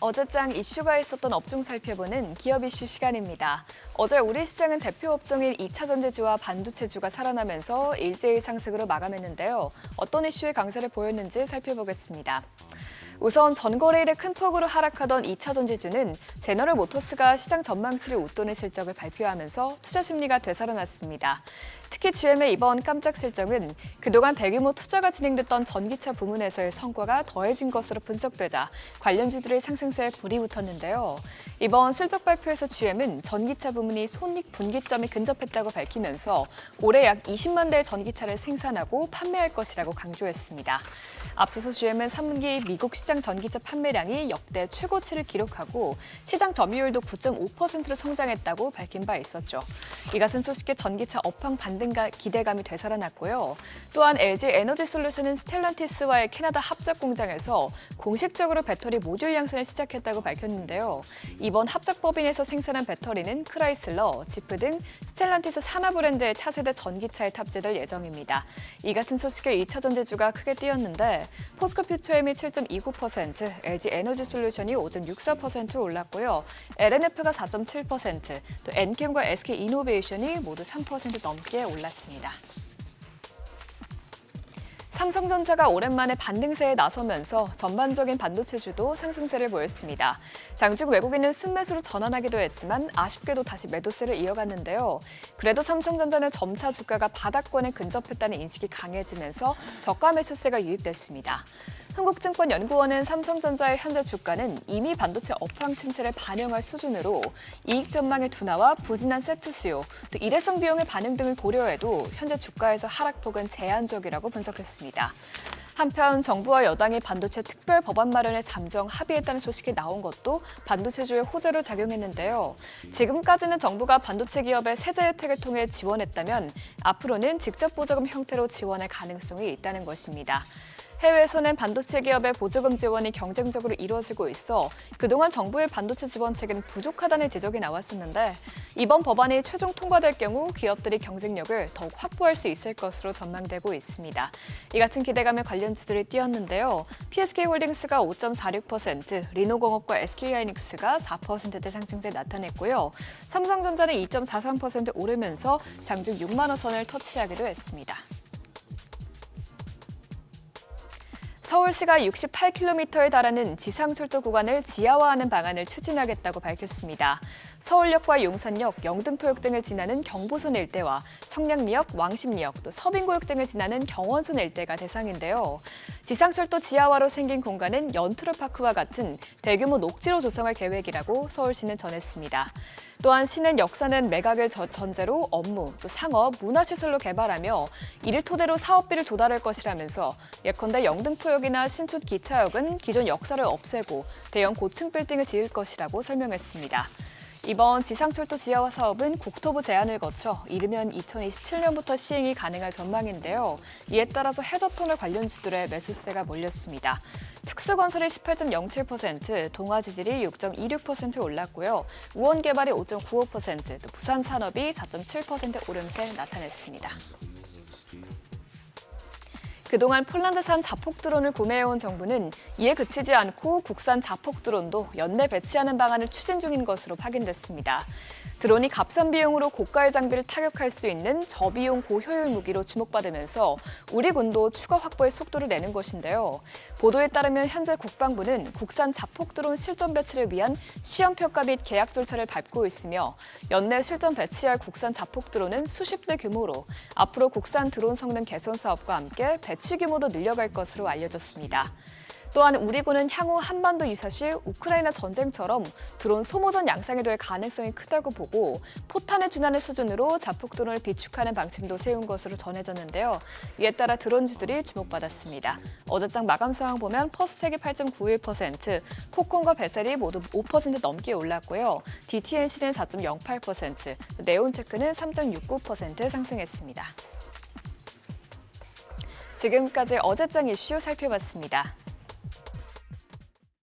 어제장 이슈가 있었던 업종 살펴보는 기업 이슈 시간입니다. 어제 우리 시장은 대표 업종인 2차 전지주와 반도체주가 살아나면서 일제히 상승으로 마감했는데요. 어떤 이슈의 강세를 보였는지 살펴보겠습니다. 우선 전거래일에 큰 폭으로 하락하던 2차 전지주는 제너럴 모터스가 시장 전망치를 웃도는 실적을 발표하면서 투자 심리가 되살아났습니다. 특히 GM의 이번 깜짝 실적은 그동안 대규모 투자가 진행됐던 전기차 부문에서의 성과가 더해진 것으로 분석되자 관련주들의 상승세에 불이 붙었는데요. 이번 실적 발표에서 GM은 전기차 부문이 손익 분기점에 근접했다고 밝히면서 올해 약 20만 대의 전기차를 생산하고 판매할 것이라고 강조했습니다. 앞서서 GM은 3분기 미국 시장 전기차 판매량이 역대 최고치를 기록하고 시장 점유율도 9.5%로 성장했다고 밝힌 바 있었죠. 이 같은 소식에 전기차 업황 반등과 기대감이 되살아났고요. 또한 LG 에너지 솔루션은 스텔란티스와의 캐나다 합작 공장에서 공식적으로 배터리 모듈 양산을 시작했다고 밝혔는데요. 이번 합작법인에서 생산한 배터리는 크라이슬러, 지프 등 스텔란티스 산하 브랜드의 차세대 전기차에 탑재될 예정입니다. 이 같은 소식에 2차 전지주가 크게 뛰었는데 포스코 퓨처엠이 7.29%, LG 에너지 솔루션이 5.64% 올랐고요. LNF가 4.7%, 또 엔캠과 SK 이노베이션이 모두 3% 넘게 올랐습니다. 삼성전자가 오랜만에 반등세에 나서면서 전반적인 반도체주도 상승세를 보였습니다. 장중 외국인은 순매수로 전환하기도 했지만 아쉽게도 다시 매도세를 이어갔는데요. 그래도 삼성전자는 점차 주가가 바닥권에 근접했다는 인식이 강해지면서 저가 매수세가 유입됐습니다. 흥국증권연구원은 삼성전자의 현재 주가는 이미 반도체 업황 침체를 반영할 수준으로 이익 전망의 둔화와 부진한 세트 수요, 또 일회성 비용의 반영 등을 고려해도 현재 주가에서 하락폭은 제한적이라고 분석했습니다. 한편 정부와 여당이 반도체 특별 법안 마련에 잠정 합의했다는 소식이 나온 것도 반도체주의 호재로 작용했는데요. 지금까지는 정부가 반도체 기업의 세제 혜택을 통해 지원했다면 앞으로는 직접 보조금 형태로 지원할 가능성이 있다는 것입니다. 해외에서는 반도체 기업의 보조금 지원이 경쟁적으로 이루어지고 있어 그동안 정부의 반도체 지원책은 부족하다는 지적이 나왔었는데 이번 법안이 최종 통과될 경우 기업들이 경쟁력을 더욱 확보할 수 있을 것으로 전망되고 있습니다. 이 같은 기대감에 관련주들이 뛰었는데요. PSK홀딩스가 5.46%, 리노공업과 SK하이닉스가 4%대 상승세 나타냈고요. 삼성전자는 2.43% 오르면서 장중 6만 원 선을 터치하기도 했습니다. 서울시가 68km에 달하는 지상철도 구간을 지하화하는 방안을 추진하겠다고 밝혔습니다. 서울역과 용산역, 영등포역 등을 지나는 경부선 일대와 청량리역, 왕십리역, 또 서빙고역 등을 지나는 경원선 일대가 대상인데요. 지상철도 지하화로 생긴 공간은 연트로파크와 같은 대규모 녹지로 조성할 계획이라고 서울시는 전했습니다. 또한 시는 역사는 매각을 전제로 업무, 또 상업, 문화시설로 개발하며 이를 토대로 사업비를 조달할 것이라면서 예컨대 영등포역이나 신촌 기차역은 기존 역사를 없애고 대형 고층 빌딩을 지을 것이라고 설명했습니다. 이번 지상철도 지하화 사업은 국토부 제안을 거쳐 이르면 2027년부터 시행이 가능할 전망인데요. 이에 따라서 해저터널 관련주들의 매수세가 몰렸습니다. 특수건설이 18.07%, 동아지질이 6.26% 올랐고요. 우원개발이 5.95%, 또 부산산업이 4.7% 오름세 나타냈습니다. 그동안 폴란드산 자폭 드론을 구매해온 정부는 이에 그치지 않고 국산 자폭 드론도 연내 배치하는 방안을 추진 중인 것으로 확인됐습니다. 드론이 값싼 비용으로 고가의 장비를 타격할 수 있는 저비용 고효율 무기로 주목받으면서 우리 군도 추가 확보의 속도를 내는 것인데요. 보도에 따르면 현재 국방부는 국산 자폭 드론 실전 배치를 위한 시험 평가 및 계약 절차를 밟고 있으며 연내 실전 배치할 국산 자폭 드론은 수십 대 규모로 앞으로 국산 드론 성능 개선 사업과 함께 배치 규모도 늘려갈 것으로 알려졌습니다. 또한 우리 군은 향후 한반도 유사시 우크라이나 전쟁처럼 드론 소모전 양상이 될 가능성이 크다고 보고 포탄에 준하는 수준으로 자폭 드론을 비축하는 방침도 세운 것으로 전해졌는데요. 이에 따라 드론주들이 주목받았습니다. 어제장 마감 상황 보면 퍼스텍이 8.91%, 포콘과 베셀이 모두 5% 넘게 올랐고요. DTNC는 4.08%, 네온테크는 3.69% 상승했습니다. 지금까지 어제장 이슈 살펴봤습니다.